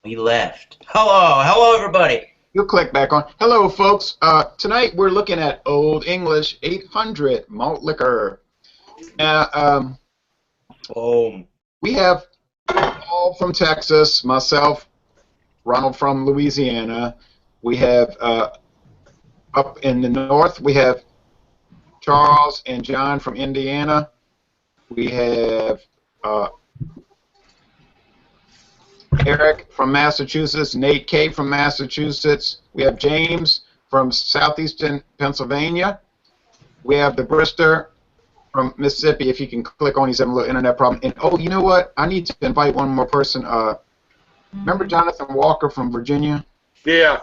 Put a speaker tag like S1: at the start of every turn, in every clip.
S1: We left. Hello, everybody.
S2: You'll click back on. Hello, folks. Tonight we're looking at Old English 800 Malt Liquor. Now, we have Paul from Texas, myself, Ronald from Louisiana. We have up in the north, we have Charles and John from Indiana. We have Eric from Massachusetts, Nate K from Massachusetts. We have James from southeastern Pennsylvania. We have the Brister from Mississippi. If you can click on, he's having a little internet problem. And oh, you know what? I need to invite one more person. Remember Jonathan Walker from Virginia?
S3: Yeah.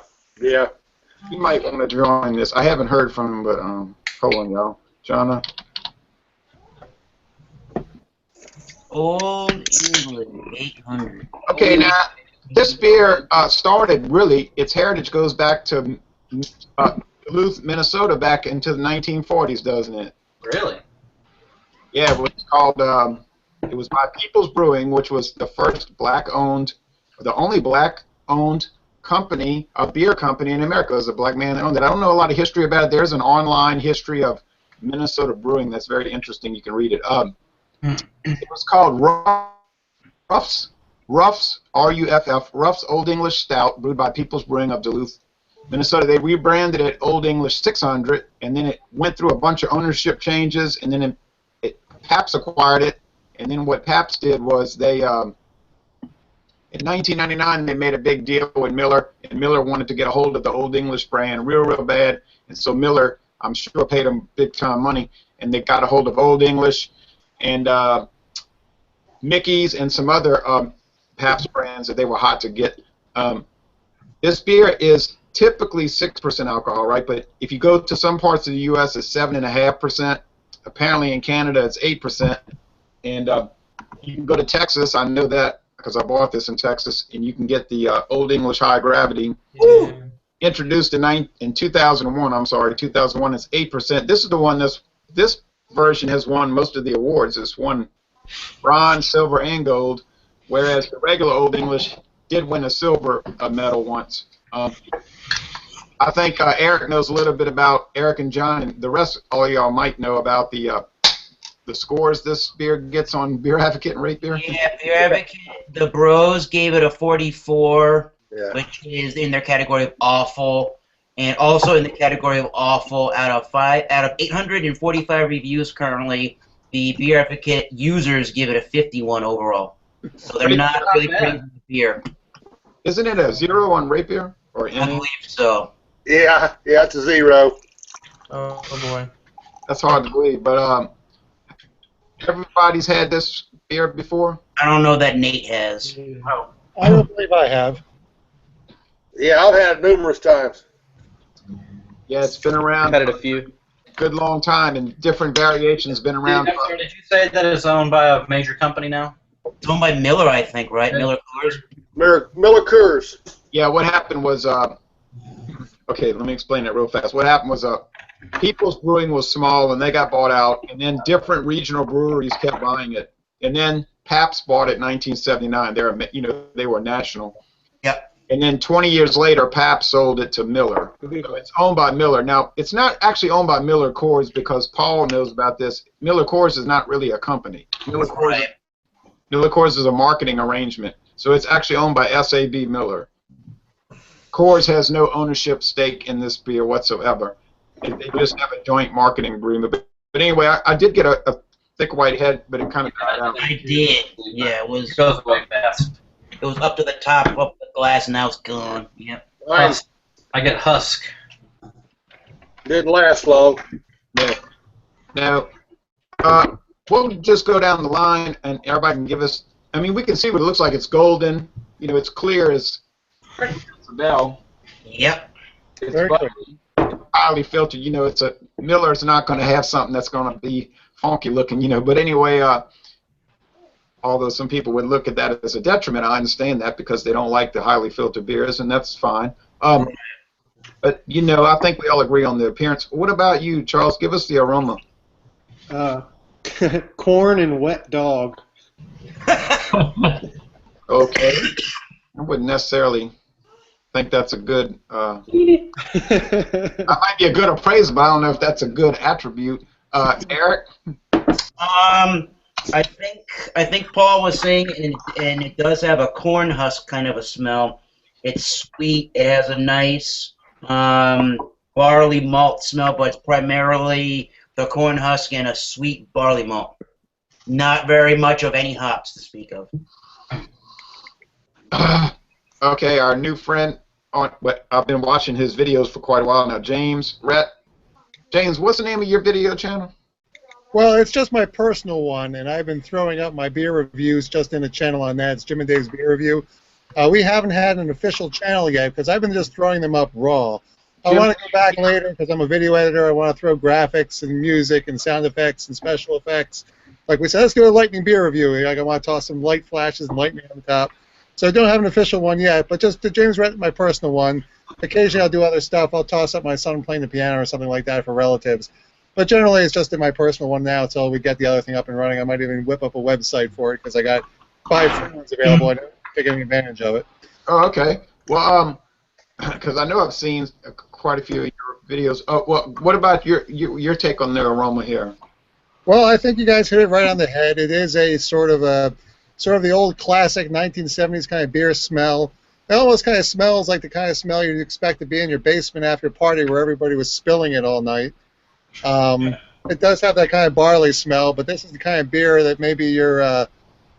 S2: He might want to join this. I haven't heard from him, but hold on, y'all. Jonathan.
S1: Old English 800.
S2: Okay, now this beer started really. Its heritage goes back to Duluth, Minnesota, back into the 1940s, doesn't it?
S1: Really?
S2: Yeah, it was called. It was by People's Brewing, which was the first black-owned, the only black-owned company, a beer company in America. It was a black man that owned it. I don't know a lot of history about it. There's an online history of Minnesota brewing that's very interesting. You can read it. It was called Ruff's, R-U-F-F, Ruff's Old English Stout, brewed by People's Brewing of Duluth, Minnesota. They rebranded it Old English 600, and then it went through a bunch of ownership changes, and then Pabst acquired it, and then what Pabst did was they, in 1999, they made a big deal with Miller, and Miller wanted to get a hold of the Old English brand real bad, and so Miller, I'm sure, paid them big-time money, and they got a hold of Old English, and Mickey's and some other Pabst brands that they were hot to get. This beer is typically 6% alcohol, right? But if you go to some parts of the U.S., it's 7.5%. Apparently in Canada, it's 8%. And you can go to Texas. I know that because I bought this in Texas, and you can get the Old English High Gravity. Yeah. Introduced in 2001. I'm sorry, 2001. It's 8%. This is the one this version has won most of the awards. It's won bronze, silver, and gold, whereas the regular Old English did win a silver medal once. I think Eric knows a little bit about, Eric and John, and the rest all of y'all might know about the scores this beer gets on Beer Advocate and Rate Beer.
S1: Yeah, Beer Advocate, the Bros gave it a 44,
S3: Yeah.
S1: which is in their category of awful. And also in the category of awful, out of 845 reviews currently, the Beer Advocate users give it a 51 overall. So they're not really praising the beer.
S2: Isn't it a 0 on Rate Beer? Or
S1: I
S2: any?
S1: believe so.
S3: Yeah, it's a 0.
S4: Oh boy.
S2: That's hard to believe, but everybody's had this beer before?
S1: I don't know that Nate has.
S5: I don't believe I have.
S3: Yeah, I've had it numerous times.
S2: Yeah, it's been around
S4: I've had it a few.
S2: a good long time, and different variations been around.
S4: Did you say that it's owned by a major company now?
S1: It's owned by Miller, I think, right?
S4: Yeah.
S1: Miller Coors?
S3: Miller Coors.
S2: Yeah, what happened was, okay, let me explain that real fast. What happened was, People's Brewing was small, and they got bought out, and then different regional breweries kept buying it, and then Pabst bought it in 1979. They were national.
S1: Yep.
S2: And then 20 years later, Pabst sold it to Miller. So it's owned by Miller. Now, it's not actually owned by Miller Coors because Paul knows about this. Miller Coors is not really a company. Miller Coors is a marketing arrangement. So it's actually owned by SAB Miller. Coors has no ownership stake in this beer whatsoever. They just have a joint marketing agreement. But anyway, I did get a thick white head, but it kind of died out.
S1: I did. Yeah, it
S4: It goes way fast.
S1: was up to the top of the glass, and now it's gone. Yep.
S3: Nice.
S4: I get husk.
S3: Didn't last long.
S2: Yeah. Now, we'll just go down the line, and everybody can give us. I mean, we can see what it looks like. It's golden. It's clear as a bell.
S1: Yep.
S2: It's
S5: Very
S2: bubbly, highly filtered. It's a Miller's not going to have something that's going to be funky looking. But anyway, although some people would look at that as a detriment, I understand that because they don't like the highly filtered beers, and that's fine. But I think we all agree on the appearance. What about you, Charles? Give us the aroma.
S5: Corn and wet dog.
S2: Okay. I wouldn't necessarily think that's a good. That might be a good appraisal, but I don't know if that's a good attribute. Eric.
S1: I think Paul was saying, and it does have a corn husk kind of a smell. It's sweet. It has a nice barley malt smell, but it's primarily the corn husk and a sweet barley malt. Not very much of any hops to speak of.
S2: Okay, our new friend. I've been watching his videos for quite a while now. James Rhett. James, what's the name of your video channel?
S5: Well, it's just my personal one, and I've been throwing up my beer reviews just in a channel on that. It's Jim and Dave's Beer Review. We haven't had an official channel yet because I've been just throwing them up raw. I want to go back later because I'm a video editor. I want to throw graphics and music and sound effects and special effects. Like we said, let's do a lightning beer review. Like I want to toss some light flashes and lightning on the top. So I don't have an official one yet, but just the James Rhett, my personal one. Occasionally I'll do other stuff. I'll toss up my son playing the piano or something like that for relatives. But generally it's just in my personal one now until we get the other thing up and running. I might even whip up a website for it because I got 5 free ones available and I'm taking advantage of it.
S2: Oh, okay. Well, because I know I've seen quite a few of your videos. Oh, well, what about your take on the aroma here?
S5: Well, I think you guys hit it right on the head. It is a sort of the old classic 1970s kind of beer smell. It almost kind of smells like the kind of smell you'd expect to be in your basement after a party where everybody was spilling it all night. It does have that kind of barley smell, but this is the kind of beer that maybe your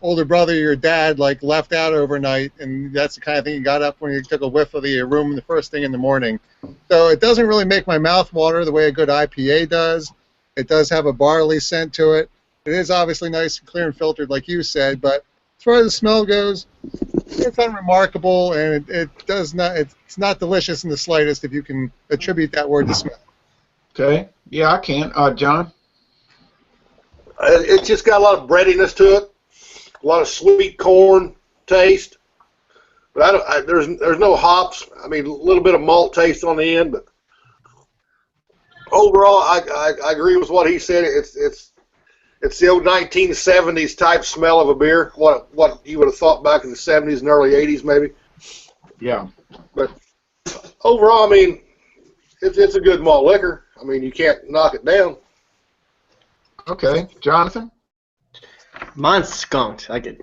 S5: older brother, your dad, like left out overnight, and that's the kind of thing you got up when you took a whiff of the room the first thing in the morning. So it doesn't really make my mouth water the way a good IPA does. It does have a barley scent to it. It is obviously nice and clear and filtered, like you said, but as far as the smell goes, it's unremarkable, and it's not delicious in the slightest if you can attribute that word to smell.
S2: Okay. Yeah, I can. John?
S3: It's just got a lot of breadiness to it, a lot of sweet corn taste. But there's no hops. I mean, a little bit of malt taste on the end, but overall, I agree with what he said. It's the old 1970s type smell of a beer. What you would have thought back in the 70s and early 80s, maybe.
S2: Yeah.
S3: But overall, I mean, it's a good malt liquor. I mean, you can't knock it down.
S2: Okay, Jonathan.
S6: Mine's skunked. I keep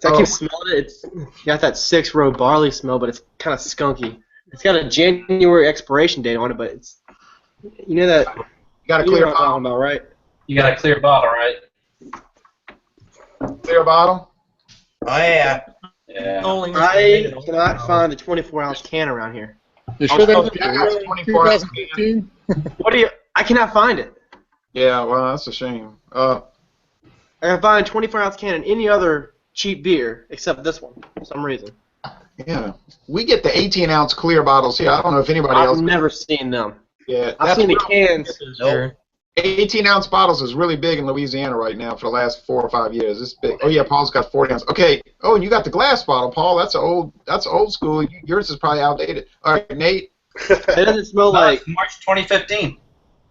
S6: smelling it. It's got that 6-row barley smell, but it's kind of skunky. It's got a January expiration date on it, but it's that.
S2: You got a clear
S6: what I'm talking about, right?
S4: You got a clear bottle, right?
S2: Clear bottle.
S1: Oh yeah.
S4: Yeah.
S6: I cannot find a 24-ounce can around here.
S5: You sure
S2: Oh,
S5: that's
S2: yeah, that's 24 ounce
S5: 2015?
S6: I cannot find it.
S2: Yeah, well, that's a shame.
S6: I can find a 24-ounce can in any other cheap beer except this one for some reason.
S2: Yeah, we get the 18-ounce clear bottles here. I don't know if anybody else.
S6: I've never seen them.
S2: Yeah,
S6: I've seen the cans.
S1: Nope.
S2: 18-ounce bottles is really big in Louisiana right now for the last 4 or 5 years. It's big. Oh yeah, Paul's got 40 ounce. Okay. Oh, and you got the glass bottle, Paul. That's old school. Yours is probably outdated. All right, Nate.
S6: It doesn't smell like.
S4: It's March 2015.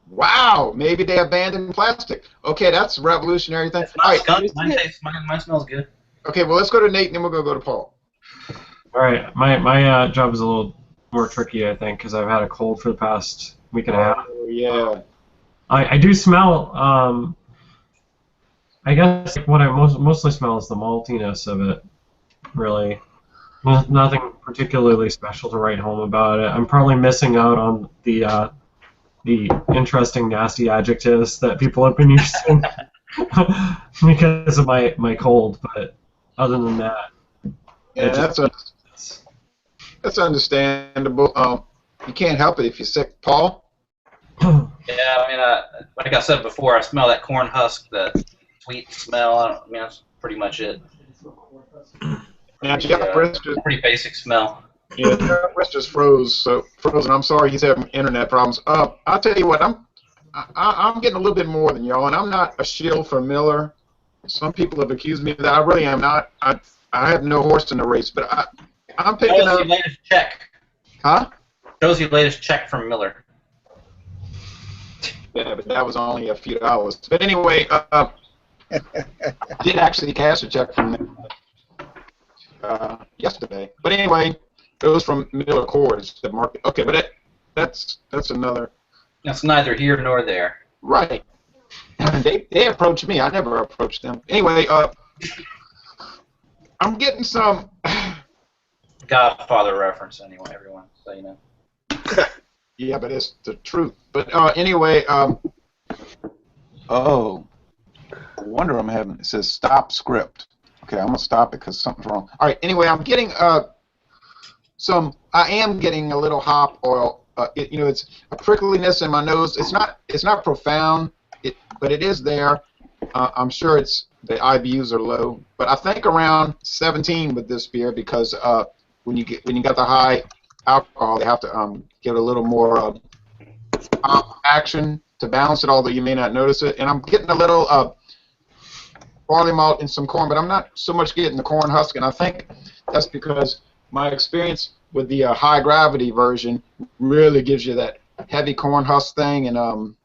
S2: Wow, maybe they abandoned plastic. Okay, that's a revolutionary thing.
S4: It's
S2: All
S4: not
S2: right.
S4: skunk. Mine smells good.
S2: Okay, well let's go to Nate, and then we'll go to Paul.
S7: All right, my job is a little more tricky, I think, because I've had a cold for the past week and a half.
S2: Oh yeah.
S7: I do smell. I guess what I mostly smell is the maltiness of it. Really, nothing particularly special to write home about it. I'm probably missing out on the interesting, nasty adjectives that people have been using because of my cold. But other than that,
S2: Yeah, that's understandable. You can't help it if you're sick, Paul.
S4: Yeah, I mean, like I said before, I smell that corn husk, that sweet smell. I mean, that's pretty much it.
S2: Now, Jeff Briss just,
S4: Pretty basic smell.
S2: yeah, Jeff Briss just frozen. I'm sorry, he's having internet problems. I'll tell you what, I'm getting a little bit more than y'all, and I'm not a shill for Miller. Some people have accused me of that. I really am not. I have no horse in the race, but I'm picking
S4: Shows
S2: up.
S4: your latest check.
S2: Huh?
S4: Shows your latest check from Miller.
S2: Yeah, but that was only a few hours. But anyway, I did actually cash a check from them. yesterday. But anyway, it was from Miller Coors, the market. Okay, but that's another.
S4: That's neither here nor there.
S2: Right. They approached me. I never approached them. Anyway, I'm getting some.
S4: Godfather reference, anyway, everyone, so you know.
S2: Yeah, but it's the truth. But anyway, oh, no wonder I'm having. It says stop script. Okay, I'm gonna stop it because something's wrong. All right. Anyway, I'm getting some. I am getting a little hop oil. It's a prickliness in my nose. It's not profound. But it is there. I'm sure the IBUs are low, but I think around 17 with this beer because when you got the high alcohol, they have to give it a little more action to balance it, although you may not notice it. And I'm getting a little barley malt and some corn, but I'm not so much getting the corn husk, and I think that's because my experience with the high gravity version really gives you that heavy corn husk thing, and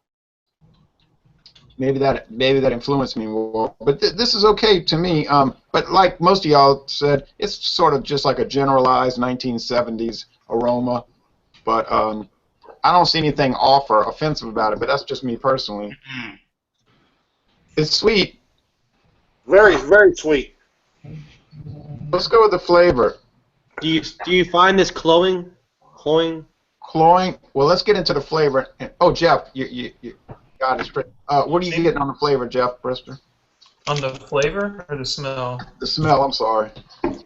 S2: maybe that influenced me more. But this is okay to me. But like most of y'all said, it's sort of just like a generalized 1970s aroma. But I don't see anything off or offensive about it. But that's just me personally. It's sweet.
S3: Very, very sweet.
S2: Let's go with the flavor.
S6: Do you find this cloying?
S2: Cloying. Well, let's get into the flavor. Oh, Jeff, you got it straight. What are you getting on the flavor, Jeff Brister?
S8: On the flavor or the smell?
S2: The smell, I'm sorry.
S8: It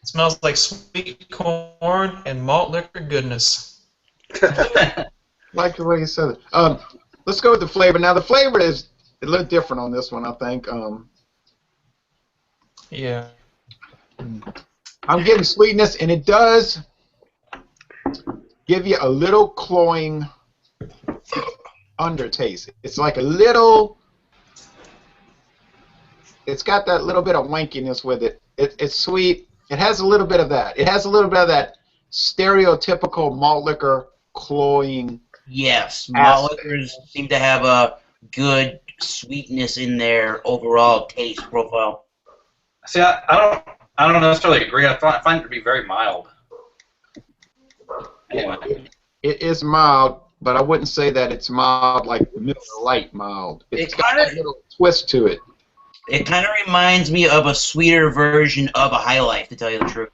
S8: smells like sweet corn and malt liquor goodness.
S2: Like the way you said it. Let's go with the flavor. Now, the flavor is a little different on this one, I think.
S8: Yeah.
S2: I'm getting sweetness, and it does give you a little cloying undertaste. It's like a little. It's got that little bit of wankiness with it. It's sweet. It has a little bit of that. It has a little bit of that stereotypical malt liquor cloying.
S1: Yes, malt liquors seem to have a good sweetness in their overall taste profile.
S4: See, I don't necessarily agree. I find it to be very mild. Anyway.
S2: It is mild, but I wouldn't say that it's mild like Miller Lite mild. It's got a little twist to it.
S1: It kind of reminds me of a sweeter version of a High Life, to tell you the truth.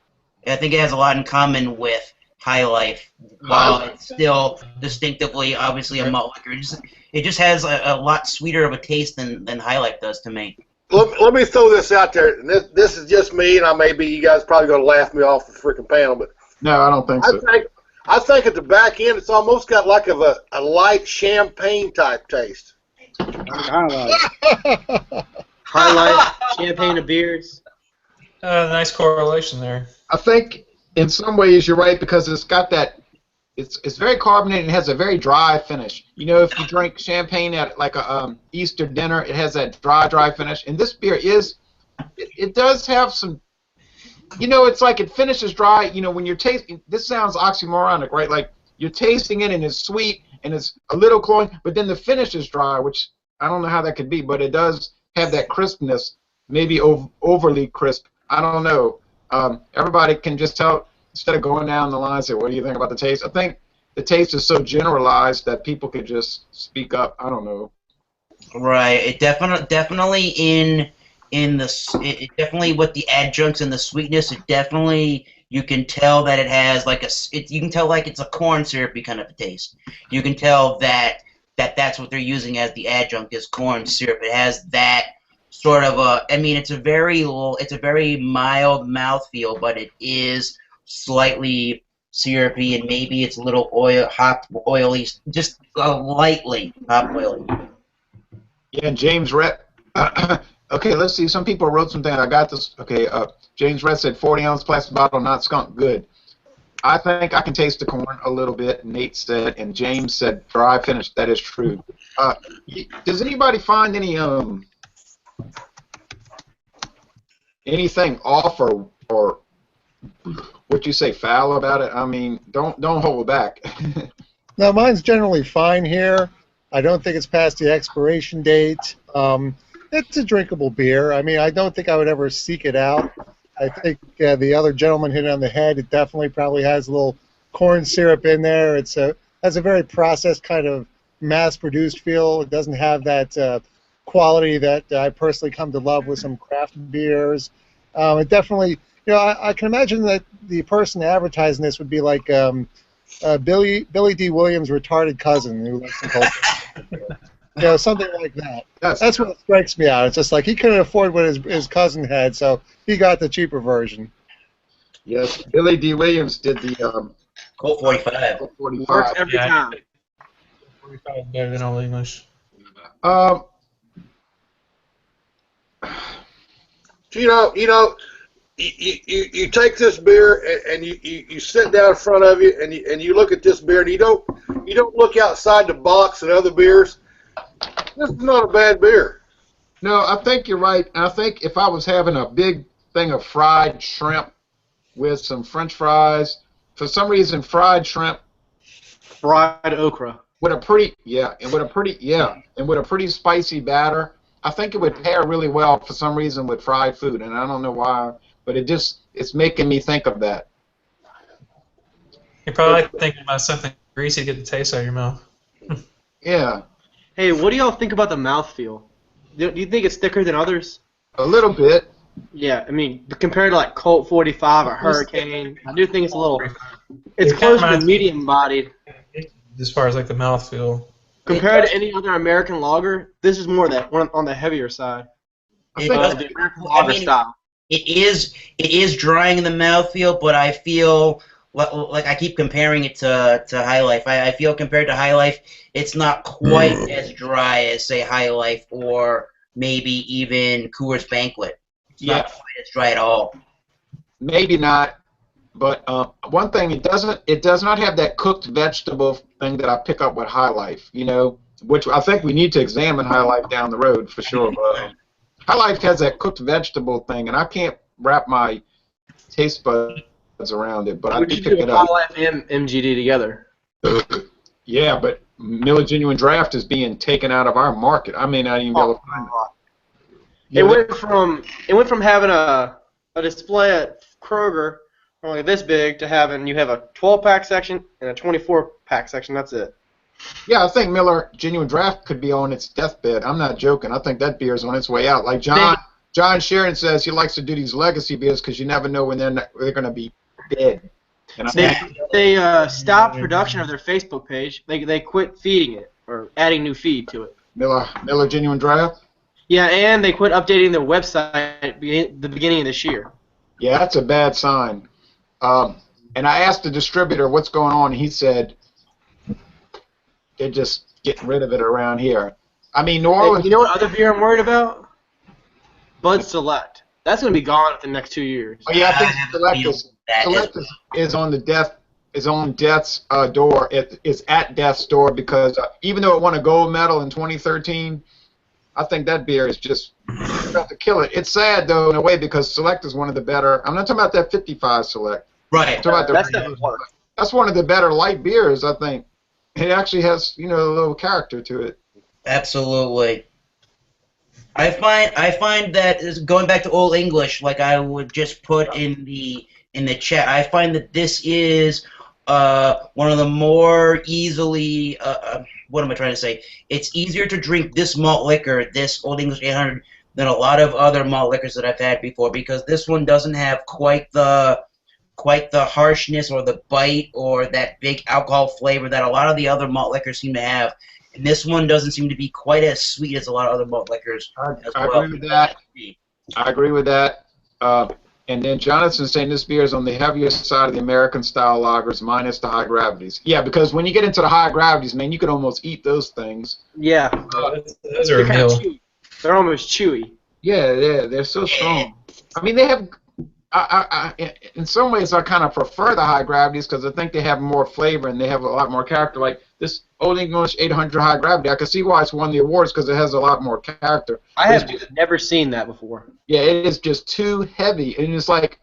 S1: I think it has a lot in common with High Life, while it's still distinctively, obviously, a malt liquor. It just has a lot sweeter of a taste than High Life does to me.
S3: Let me throw this out there. And this is just me, and you guys probably going to laugh me off the freaking panel, but
S2: no, I don't think so.
S3: I think at the back end, it's almost got like a light champagne type taste.
S6: High Life, champagne and beers.
S8: Nice correlation there.
S2: I think in some ways you're right because it's got that. It's very carbonated and has a very dry finish. You know, if you drink champagne at like a Easter dinner, it has that dry finish. And this beer it does have some. You know, it's like it finishes dry. You know, when you're tasting, this sounds oxymoronic, right? Like you're tasting it and it's sweet and it's a little cloying, but then the finish is dry, which I don't know how that could be, but it does have that crispness, maybe overly crisp. I don't know. Everybody can just tell, instead of going down the line and say, what do you think about the taste? I think the taste is so generalized that people could just speak up. I don't know.
S1: Right. It definitely definitely with the adjuncts and the sweetness, it definitely, you can tell that it has like you can tell like it's a corn syrupy kind of a taste. You can tell that's what they're using as the adjunct is corn syrup. It has that sort of it's a very mild mouthfeel, but it is slightly syrupy and maybe it's a little oily, just lightly hop oily.
S2: Yeah, James Rhett. Okay, let's see. Some people wrote something. I got this. Okay, James Rhett said 40-ounce plastic bottle, not skunk. Good. I think I can taste the corn a little bit. Nate said, and James said dry finish. That is true. Does anybody find anything off or what you say foul about it? I mean, don't hold back.
S5: No, mine's generally fine here. I don't think it's past the expiration date. It's a drinkable beer. I mean, I don't think I would ever seek it out. I think the other gentleman hit it on the head. It definitely probably has a little corn syrup in there. Has a very processed kind of mass-produced feel. It doesn't have that quality that I personally come to love with some craft beers. It definitely, I can imagine that the person advertising this would be like Billy D. Williams' retarded cousin who likes some culture. Something like that. That's what strikes me out. It's just like he couldn't afford what his cousin had, so he got the cheaper version.
S2: Yes, Billy D. Williams did the
S1: Colt 45.
S2: Colt 45.
S6: Works every time.
S8: 45 better than Old English.
S3: So, you take this beer and you sit down in front of you and you look at this beer and you don't look outside the box at other beers. This is not a bad beer.
S2: No, I think you're right. I think if I was having a big thing of fried shrimp with some French fries, for some reason fried shrimp,
S6: Fried okra.
S2: with a pretty spicy batter, I think it would pair really well for some reason with fried food, and I don't know why, but it's making me think of that.
S8: You're probably thinking about something greasy to get the taste out of your mouth.
S2: Yeah,
S6: Hey, what do y'all think about the mouthfeel? Do you think it's thicker than others?
S2: a little bit.
S6: Yeah, I mean, compared to like Colt 45 or Hurricane, I do think it's a little. It's
S8: It kinda
S6: closer to
S8: reminds me-
S6: medium-bodied.
S8: As far as like the mouthfeel.
S6: Compared to any other American lager, this is more that one on the heavier side.
S1: It
S2: think-
S1: does-
S6: The American
S1: I
S6: lager
S1: mean,
S6: style.
S1: It is drying in the mouthfeel, but I feel like I keep comparing it to High Life. I feel compared to High Life, it's not quite as dry as say High Life or maybe even Coors Banquet. It's not quite as dry at all.
S2: Maybe not, but one thing it does not have that cooked vegetable thing that I pick up with High Life. Which I think we need to examine High Life down the road for sure. But High Life has that cooked vegetable thing, and I can't wrap my taste buds around it. But I
S6: We
S2: do
S6: should
S2: pick
S6: do
S2: it
S6: High
S2: up.
S6: Life and MGD together.
S2: Yeah, but Miller Genuine Draft is being taken out of our market. I may not even be able to find it.
S6: It went from having a display at Kroger only this big to having you have a 12-pack section and a 24-pack section. That's it.
S2: Yeah, I think Miller Genuine Draft could be on its deathbed. I'm not joking. I think that beer is on its way out. Like John Sharon says, he likes to do these legacy beers because you never know when they're going to be dead. And
S6: They stopped production of their Facebook page. They quit feeding it or adding new feed to it.
S2: Miller Genuine Draft.
S6: Yeah, and they quit updating their website at the beginning of this year.
S2: Yeah, that's a bad sign. And I asked the distributor what's going on. He said they're just getting rid of it around here. I mean, New Orleans.
S6: You know what other beer I'm worried about? Bud Select. That's going to be gone in the next 2 years.
S2: Oh yeah, I think Select is on the death's door. It's at death's door because even though it won a gold medal in 2013, I think that beer is just about to kill it. It's sad though in a way because Select is one of the better. I'm not talking about that 55 Select.
S1: Right.
S2: I'm talking about that's one of the better light beers. I think it actually has a little character to it.
S1: Absolutely. I find that going back to Old English, like I would just put in the chat. I find that this is one of the more easily. What am I trying to say? It's easier to drink this malt liquor, this Old English 800, than a lot of other malt liquors that I've had before because this one doesn't have quite the harshness or the bite or that big alcohol flavor that a lot of the other malt liquors seem to have. And this one doesn't seem to be quite as sweet as a lot of other malt liquors.
S2: I agree with that. I agree with that. And then Jonathan's saying this beer is on the heavier side of the American-style lagers minus the high gravities. Yeah, because when you get into the high gravities, man, you could almost eat those things.
S6: Yeah.
S8: Those are a meal.
S6: Chewy. They're almost chewy.
S2: Yeah, they're so strong. I mean, they have. In some ways, I kind of prefer the high gravities because I think they have more flavor and they have a lot more character. Like this Old English 800 high gravity, I can see why it's won the awards because it has a lot more character.
S6: I have never seen that before.
S2: Yeah, it is just too heavy, and it's like,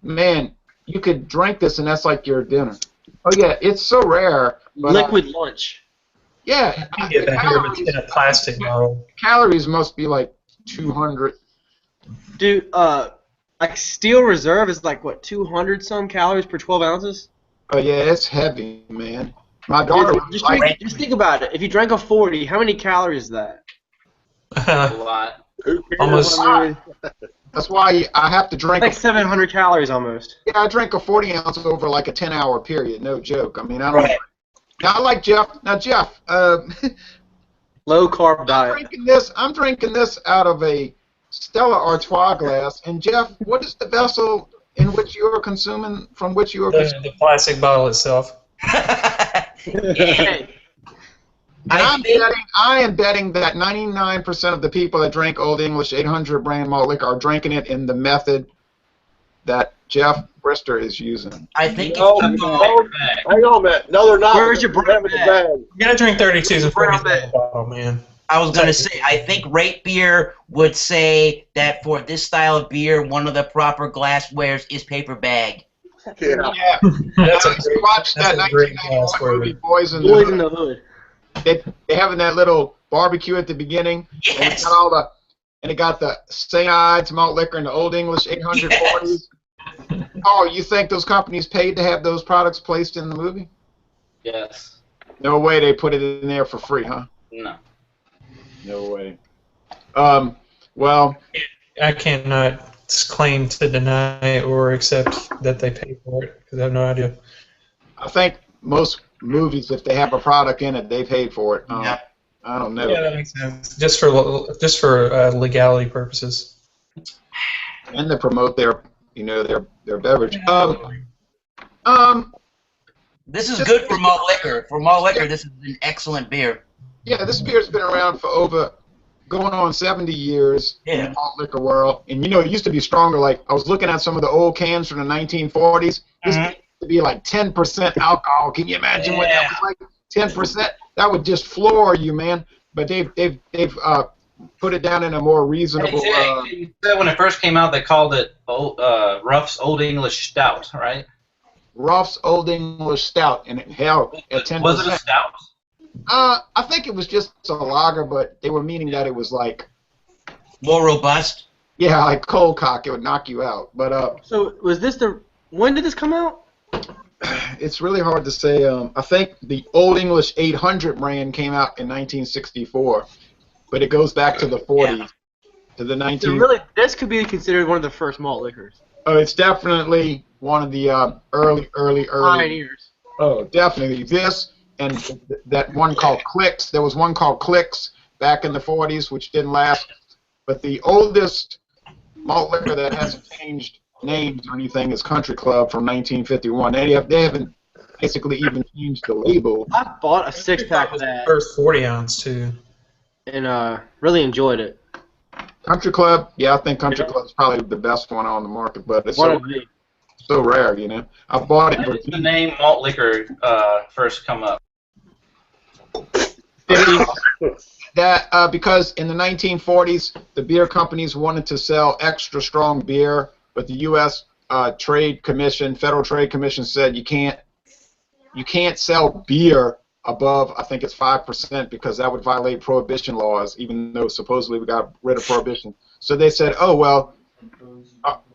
S2: man, you could drink this and that's like your dinner. Oh yeah, it's so rare. But,
S6: Liquid lunch.
S2: Yeah,
S8: You can get that here, but in a plastic bottle.
S2: calories must be like 200.
S6: Dude, Like Steel Reserve is like what 200 some calories per 12 ounces.
S2: Oh yeah, it's heavy, man. My daughter was like,
S6: Just think about it. If you drank a 40, how many calories is that?
S4: A lot.
S8: Almost.
S2: that's why I have to drink.
S6: Like 700 calories almost.
S2: Yeah, I drank a 40 ounce over like a 10-hour period. No joke. I mean, I don't.
S1: Right.
S2: Now I like Jeff. Now Jeff,
S6: Low carb diet.
S2: I'm drinking this out of a Stella Artois glass. And Jeff, what is the vessel in which you are consuming? From which you are consuming?
S8: The plastic bottle itself.
S6: Hey,
S2: And I am betting that 99% of the people that drink Old English 800 brand malt liquor are drinking it in the method that Jeff Brister is using.
S1: I think
S3: No,
S1: it's
S3: hang on a minute. No, they're not.
S6: Where's your
S3: They're having a bag.
S8: You gotta drink 32s and 40s in the bottle, man.
S1: I was gonna say, I think Rate Beer would say that for this style of beer, one of the proper glasswares is paper bag.
S3: Yeah.
S2: Yeah.
S8: That's a
S2: You watch that
S8: that's a great
S2: 1991 movie, Boys in
S6: Boys
S2: the
S6: in
S2: Hood.
S6: the Hood.
S2: They having that little barbecue at the beginning. And
S1: Yes.
S2: it got the St. Ides malt liquor and the Old English 840s.
S1: Yes.
S2: Oh, you think those companies paid to have those products placed in the movie?
S4: Yes.
S2: No way they put it in there for free, huh?
S4: No.
S2: No way. Well,
S8: I cannot claim to deny or accept that they paid for it because I have no idea.
S2: I think most movies, if they have a product in it, they paid for it.
S1: Yeah.
S2: I don't know.
S8: Yeah, that makes sense. Just for legality purposes.
S2: And to promote their beverage.
S1: This is good for malt liquor. For malt liquor, this is an excellent beer.
S2: Yeah, this beer's been around for going on 70 years in the malt liquor world. And it used to be stronger. Like, I was looking at some of the old cans from the 1940s. This used to be like 10% alcohol. Can you imagine what that was like? 10%? That would just floor you, man. But they've put it down in a more reasonable.
S4: You said when it first came out, they called it Ruff's Old English Stout, right?
S2: Ruff's Old English Stout, and hell, at 10%.
S4: Was it a stout?
S2: I think it was just a lager, but they were meaning that it was like,
S1: More robust.
S2: yeah, like cold cock. It would knock you out. But
S6: So was this when did this come out?
S2: it's really hard to say. I think the Old English 800 brand came out in 1964, but it goes back to the 40s, to the 19.
S6: So really, this could be considered one of the first malt liquors.
S2: Oh, it's definitely one of the early.
S6: Pioneers.
S2: Oh, definitely this and that one called Clicks. There was one called Clicks back in the 40s, which didn't last. But the oldest malt liquor that hasn't changed names or anything is Country Club from 1951. They haven't basically even changed the label.
S6: I bought a 6-pack of that
S8: First 40 ounce too.
S6: and really enjoyed it.
S2: Country Club, yeah, I think Country Club is probably the best one on the market, but it's
S6: One of the
S2: so rare, I bought it.
S4: When did the name malt liquor first come up?
S2: That because in the 1940s, the beer companies wanted to sell extra strong beer, but the U.S. Federal Trade Commission said you can't sell beer above, I think it's 5%, because that would violate prohibition laws, even though supposedly we got rid of prohibition. So they said, oh well,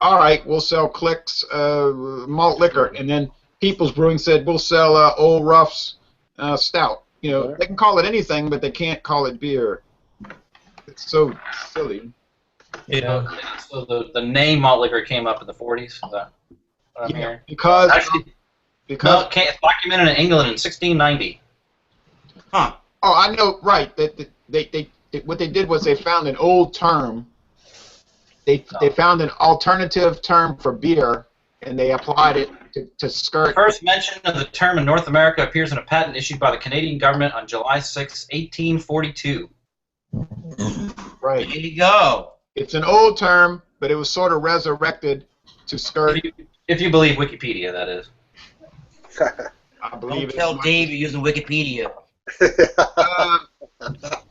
S2: all right, we'll sell Clicks malt liquor, and then People's Brewing said we'll sell Old Ruff's stout. They can call it anything, but they can't call it beer. It's so silly.
S8: Yeah.
S4: So the name malt liquor came up in the 40s. Is that what I'm hearing?
S2: Because
S4: No, it it's documented in England in 1690.
S1: Huh.
S2: oh, I know, right? That they what they did was they found an old term. They found an alternative term for beer, and they applied it to skirt.
S4: The first mention of the term in North America appears in a patent issued by the Canadian government on July 6, 1842.
S2: Right.
S1: There you go.
S2: It's an old term, but it was sort of resurrected to skirt.
S4: If you believe Wikipedia, that is.
S2: I believe
S1: Don't tell Dave you're using Wikipedia.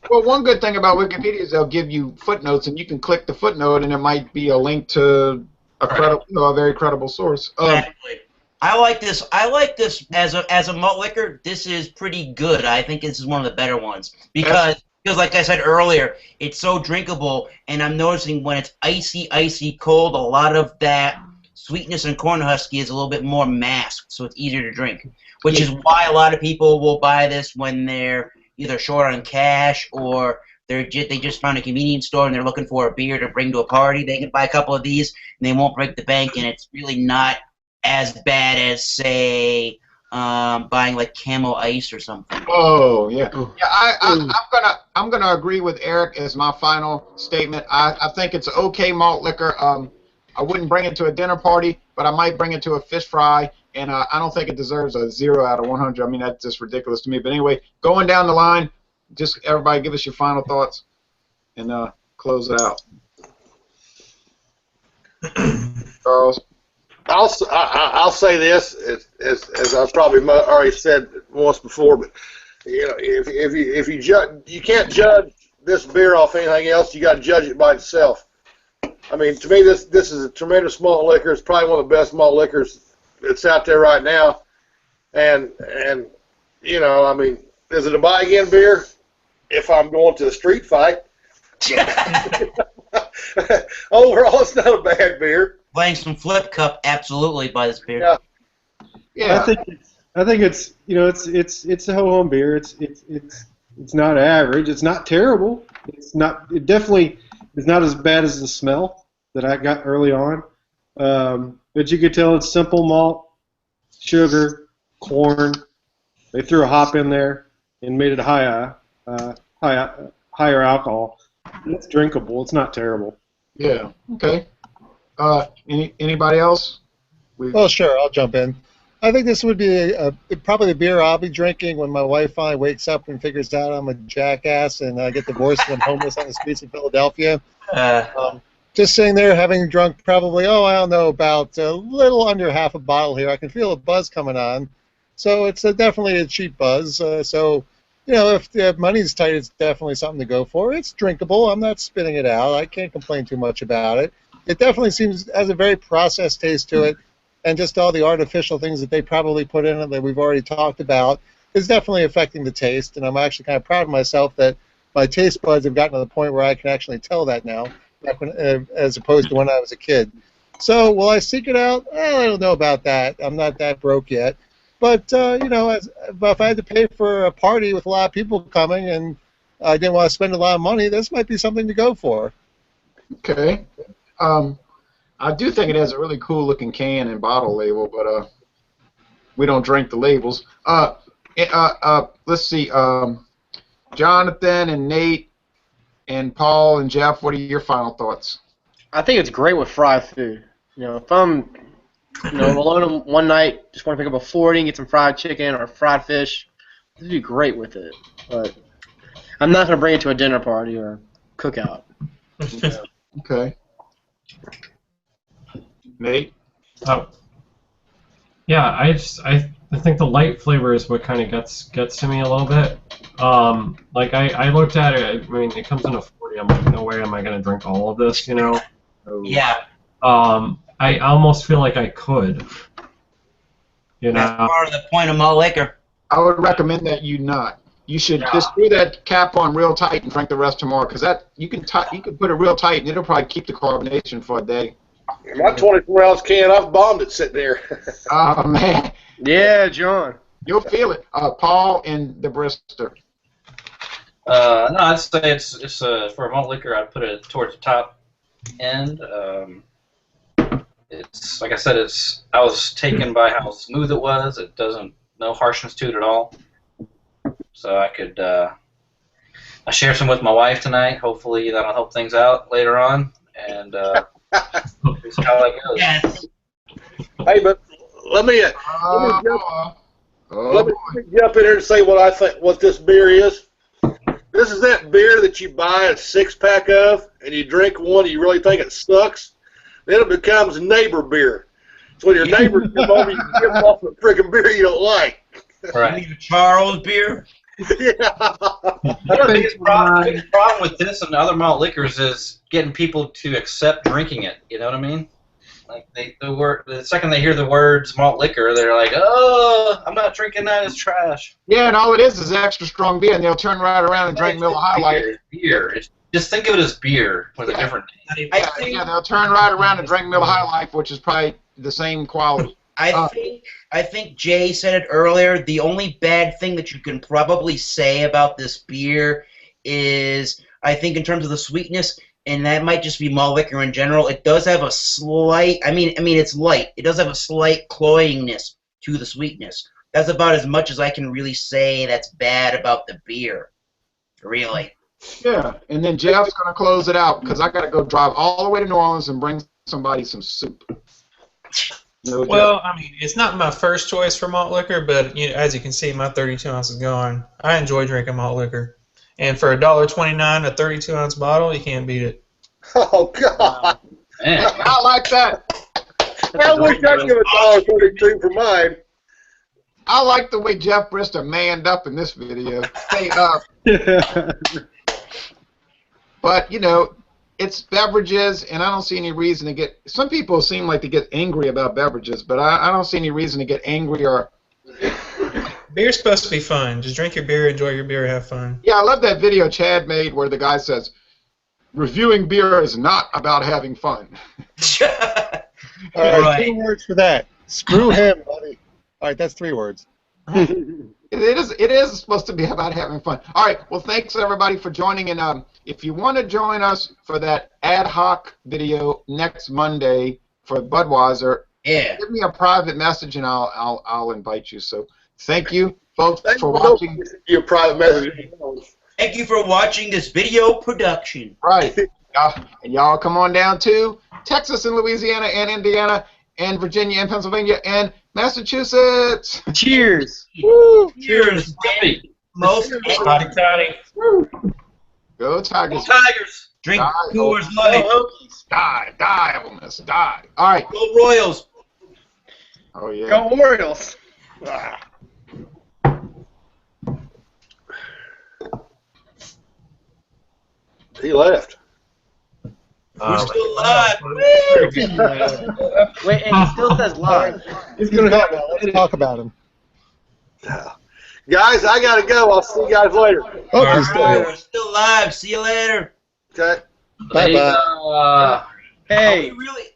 S2: Well, one good thing about Wikipedia is they'll give you footnotes, and you can click the footnote, and it might be a link to a very credible source.
S1: Exactly. I like this. I like this as a malt liquor. This is pretty good. I think this is one of the better ones because Because like I said earlier, it's so drinkable, and I'm noticing when it's icy cold, a lot of that sweetness and Cornhusky is a little bit more masked, so it's easier to drink. Which is why a lot of people will buy this when they're either short on cash or they just found a convenience store and they're looking for a beer to bring to a party. They can buy a couple of these and they won't break the bank, and it's really not as bad as, say, buying like Camel Ice or something.
S2: Oh yeah, I'm gonna agree with Eric as my final statement. I think it's okay malt liquor. I wouldn't bring it to a dinner party, but I might bring it to a fish fry, and I don't think it deserves a 0 out of 100. I mean, that's just ridiculous to me. But anyway, going down the line, just everybody give us your final thoughts and close it out. Charles?
S3: I'll say this as I've probably already said once before, but you know, if you you can't judge this beer off anything else, you got to judge it by itself. I mean, to me, this is a tremendous malt liquor. It's probably one of the best malt liquors that's out there right now, and you know, I mean, is it a buy again beer? If I'm going to a street fight. Overall, it's not a bad beer.
S1: Playing some flip cup, absolutely buy this beer.
S3: Yeah.
S2: Yeah.
S9: I think it's you know it's a ho-hum beer. It's not average. It's not terrible. It definitely is not as bad as the smell that I got early on. But you could tell it's simple malt, sugar, corn. They threw a hop in there and made it higher alcohol. It's drinkable. It's not terrible.
S2: Yeah. Okay. Anybody else?
S5: Oh, sure. I'll jump in. I think this would be probably the beer I'll be drinking when my wife finally wakes up and figures out I'm a jackass and I get divorced and I'm homeless on the streets of Philadelphia. Just sitting there having drunk probably, I don't know, about a little under half a bottle here. I can feel a buzz coming on. So it's definitely a cheap buzz. So, you know, if the money's tight, it's definitely something to go for. It's drinkable. I'm not spitting it out. I can't complain too much about it. It definitely has a very processed taste to it, and just all the artificial things that they probably put in it that we've already talked about is definitely affecting the taste, and I'm actually kind of proud of myself that my taste buds have gotten to the point where I can actually tell that now, as opposed to when I was a kid. So will I seek it out? Well, I don't know about that. I'm not that broke yet. But, you know, if I had to pay for a party with a lot of people coming and I didn't want to spend a lot of money, this might be something to go for.
S2: Okay. I do think it has a really cool looking can and bottle label, but we don't drink the labels. Let's see. Jonathan and Nate and Paul and Jeff, what are your final thoughts?
S6: I think it's great with fried food. You know, if I'm alone one night, just want to pick up a 40 and get some fried chicken or fried fish, it'd be great with it. But I'm not going to bring it to a dinner party or cookout.
S2: Okay. Nate?
S7: Oh. Yeah, I think the light flavor is what kind of gets to me a little bit. Like I looked at it. I mean, it comes in a 40. I'm like, no way am I gonna drink all of this, you know?
S1: Yeah.
S7: I almost feel like I could. You know.
S1: That's part of the point of malt liquor.
S2: I would recommend that you not. You should just screw that cap on real tight and drink the rest tomorrow, because that you can put it real tight and it'll probably keep the carbonation for a day.
S3: My 24-ounce can, I've bombed it sitting there.
S2: Oh man.
S6: Yeah, John.
S2: You'll feel it. Paul and the Brister.
S4: No, I'd say it's for a malt liquor. I'd put it towards the top end. It's like I said. I was taken by how smooth it was. It doesn't no harshness to it at all. So I could I share some with my wife tonight. Hopefully that'll help things out later on. And see how that goes.
S1: Yes.
S3: Hey, but let me jump in here and say what I think. What this beer is. This is that beer that you buy a 6-pack of, and you drink one, and you really think it sucks. Then it becomes neighbor beer. So when your neighbors come over, you give them off a freaking beer you don't like.
S1: Right. You need a Charles beer?
S3: Yeah.
S4: The biggest problem with this and other malt liquors is getting people to accept drinking it. You know what I mean? Like the second they hear the words malt liquor, they're like, "Oh, I'm not drinking that. It's trash."
S2: Yeah, and all it is extra strong beer, and they'll turn right around and drink Miller High Life.
S4: Beer. Just think of it as beer with a different name.
S2: Yeah, they'll turn right around and drink Miller High Life, which is probably the same quality.
S1: I think Jay said it earlier. The only bad thing that you can probably say about this beer is, I think, in terms of the sweetness, and that might just be malt liquor in general. It does have a slight. I mean, it's light. It does have a slight cloyingness to the sweetness. That's about as much as I can really say that's bad about the beer. Really.
S2: Yeah, and then Jeff's gonna close it out because I gotta go drive all the way to New Orleans and bring somebody some soup. No
S8: Well, I mean, it's not my first choice for malt liquor, but as you can see, my 32 ounce is gone. I enjoy drinking malt liquor, and for $1.29 a 32-ounce bottle, you can't beat it.
S3: Oh God!
S4: Man.
S2: I like that.
S3: I wish I'd give $1.32 for mine.
S2: I like the way Jeff Brister manned up in this video. Hey, but it's beverages, and I don't see any reason to get. Some people seem like to get angry about beverages, but I don't see any reason to get angry or.
S8: Beer's supposed to be fun. Just drink your beer, enjoy your beer, have fun.
S2: Yeah, I love that video Chad made where the guy says, "Reviewing beer is not about having fun."
S5: All right, 2 words for that. Screw him, buddy. All right, that's 3 words.
S2: It is supposed to be about having fun. All right, well, thanks everybody for joining, and if you want to join us for that ad hoc video next Monday for Budweiser, give me a private message and I'll invite you. So thank you, folks, for watching.
S3: Your private message.
S1: Thank you for watching this video production.
S2: Right, and y'all come on down to Texas and Louisiana and Indiana and Virginia and Pennsylvania and Massachusetts.
S6: Cheers.
S1: Woo.
S4: Cheers.
S1: Most
S8: Toddy.
S2: Go Tigers.
S4: Go Tigers.
S1: Drink
S2: Die,
S1: Coors Light.
S2: Die, Ole Miss, die. All right.
S1: Go Royals.
S2: Oh, yeah.
S6: Go Orioles.
S3: He left.
S1: We're still live.
S6: Wait, and he still says live.
S5: He's going to help now. Let's talk about him.
S3: Guys, I gotta go. I'll see you guys later.
S5: Okay,
S1: All
S5: still
S1: right,
S5: here.
S1: we're still live. See you later.
S3: Okay.
S5: Bye-bye.
S6: Hey.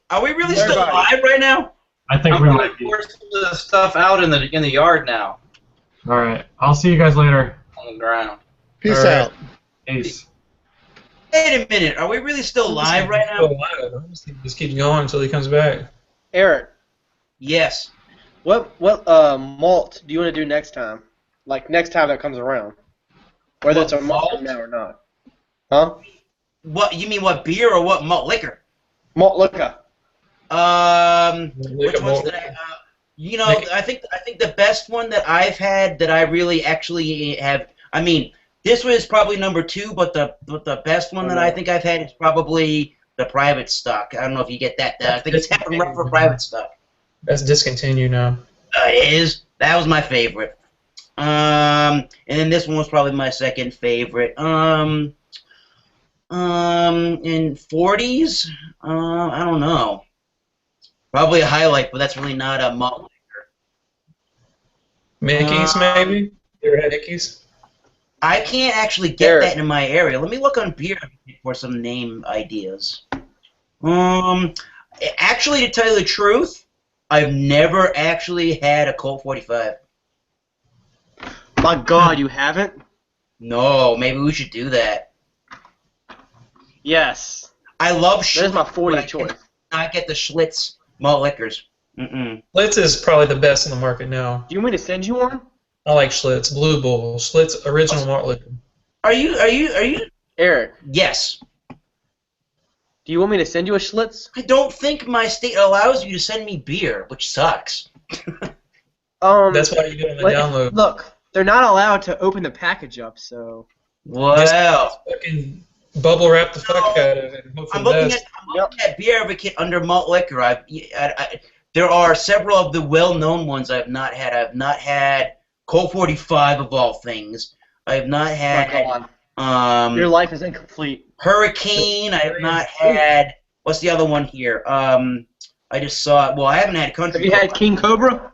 S1: Are we really still live right now?
S7: I think
S4: I'm
S7: we
S4: gonna
S7: might be.
S4: pour some of the stuff out in the yard now
S7: All right. I'll see you guys later.
S4: on the ground.
S5: Peace
S7: All right.
S5: out.
S7: Peace.
S1: Wait a minute. Are we really still live right now?
S8: Just keep going until he comes back.
S6: Eric,
S1: Yes.
S6: what malt do you want to do next time? Like next time that comes around, whether it's a malt
S1: malt?
S6: now or not. Huh?
S1: What you mean? What beer or what malt liquor?
S6: Malt liquor.
S1: Which ones did I? I think the best one that I've had that I really actually have. I mean, this was probably number 2, but the best one that I think I've had is probably the private stock. I don't know if you get that. I think it's Happen Rough for private stock.
S8: That's discontinued now.
S1: It is. That was my favorite. And then this one was probably my second favorite. In 40s, I don't know. Probably a highlight, but that's really not a malt liquor.
S8: Mickey's, maybe? You ever had Mickey's?
S1: I can't actually get that in my area. Let me look on beer for some name ideas. Actually, to tell you the truth, I've never actually had a Colt 45.
S6: My God, you haven't?
S1: No, maybe we should do that.
S6: Yes.
S1: I love Schlitz.
S6: That is my 40th choice.
S1: I get the Schlitz malt liquors.
S8: Schlitz is probably the best in the market now.
S6: Do you want me to send you one?
S8: I like Schlitz. Blue Bull. Schlitz original malt liquor.
S1: Are you?
S6: Eric.
S1: Yes.
S6: Do you want me to send you a Schlitz?
S1: I don't think my state allows you to send me beer, which sucks.
S8: That's why you get on the download.
S6: Look, they're not allowed to open the package up, so.
S1: Well.
S8: Fucking bubble wrap the fuck out of it. And hope for
S1: I'm
S8: the
S1: looking
S8: best.
S1: at Beer Advocate under malt liquor. There are several of the well-known ones I've not had. I've not had Colt 45 of all things. I have not had.
S6: Your life is incomplete.
S1: Hurricane. I have not had. What's the other one here? I just saw it. Well, I haven't had country.
S6: Have you had King Cobra?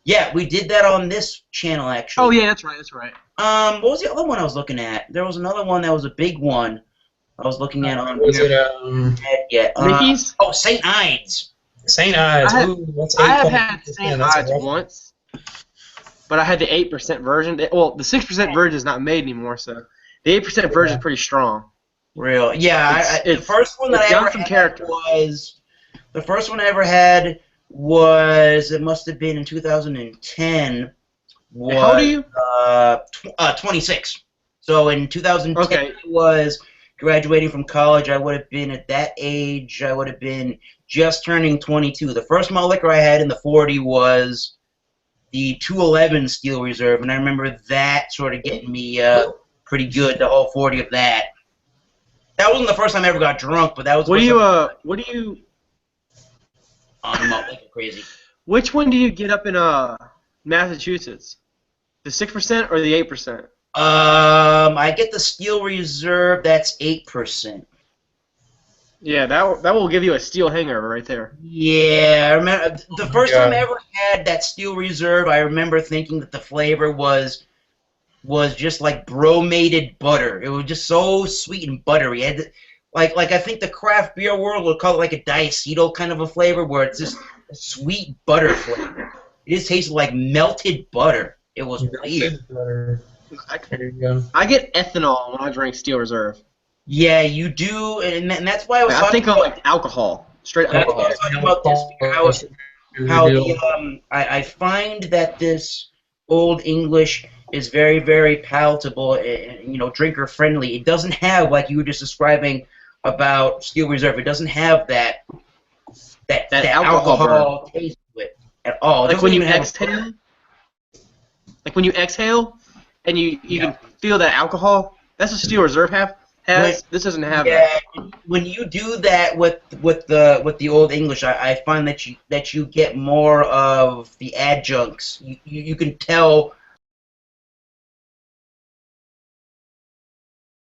S1: Yeah, we did that on this channel actually.
S6: Oh yeah, that's right. That's right.
S1: What was the other one I was looking at? There was another one that was a big one. I was looking at on
S8: Was
S1: here.
S8: it
S1: Yeah.
S6: Mickey's?
S1: Oh, St. Ides.
S8: St. Ides?
S6: I have-
S8: Ooh, that's
S6: I have
S8: 8.2%.
S6: had St.
S8: That's a
S6: Ides
S8: rough-
S6: once, but I had the 8% version. Well, the 6% version is not made anymore, so the 8% version is pretty strong.
S1: Real. Yeah. The first one that
S6: it's
S1: I
S6: got
S1: ever
S6: some
S1: had
S6: character.
S1: was the first one I ever had was it must have been in 2010. Was,
S6: How old are you?
S1: 26. So in 2010
S6: Okay.
S1: was graduating from college. I would have been at that age. I would have been just turning 22. The first malt liquor I had in the 40 was the 211 Steel Reserve, and I remember that sort of getting me pretty good. The whole 40 of that. That wasn't the first time I ever got drunk, but that was.
S6: What do you?
S1: I'm malt liquor crazy.
S6: Which one do you get up in Massachusetts? The 6% or the 8%?
S1: I get the Steel Reserve. That's 8%.
S6: Yeah, that will give you a steel hangover right there.
S1: Yeah, I remember the first time I ever had that Steel Reserve. I remember thinking that the flavor was just like bromated butter. It was just so sweet and buttery. It had, like I think the craft beer world would call it like a diacetyl kind of a flavor, where it's just a sweet butter flavor. It just tasted like melted butter. It was weird.
S6: I get ethanol when I drink Steel Reserve.
S1: Yeah, you do, and that's why I was.
S6: I think of like alcohol, straight
S1: That's
S6: alcohol.
S1: why I was talking about this. I find that this Old English is very, very palatable and drinker friendly. It doesn't have, like you were just describing about Steel Reserve, it doesn't have that alcohol taste to it at all.
S6: Like when you exhale, and you can feel that alcohol. That's what Steel Reserve has. This doesn't have that.
S1: When you do that with the Old English, I find that you get more of the adjuncts. You can tell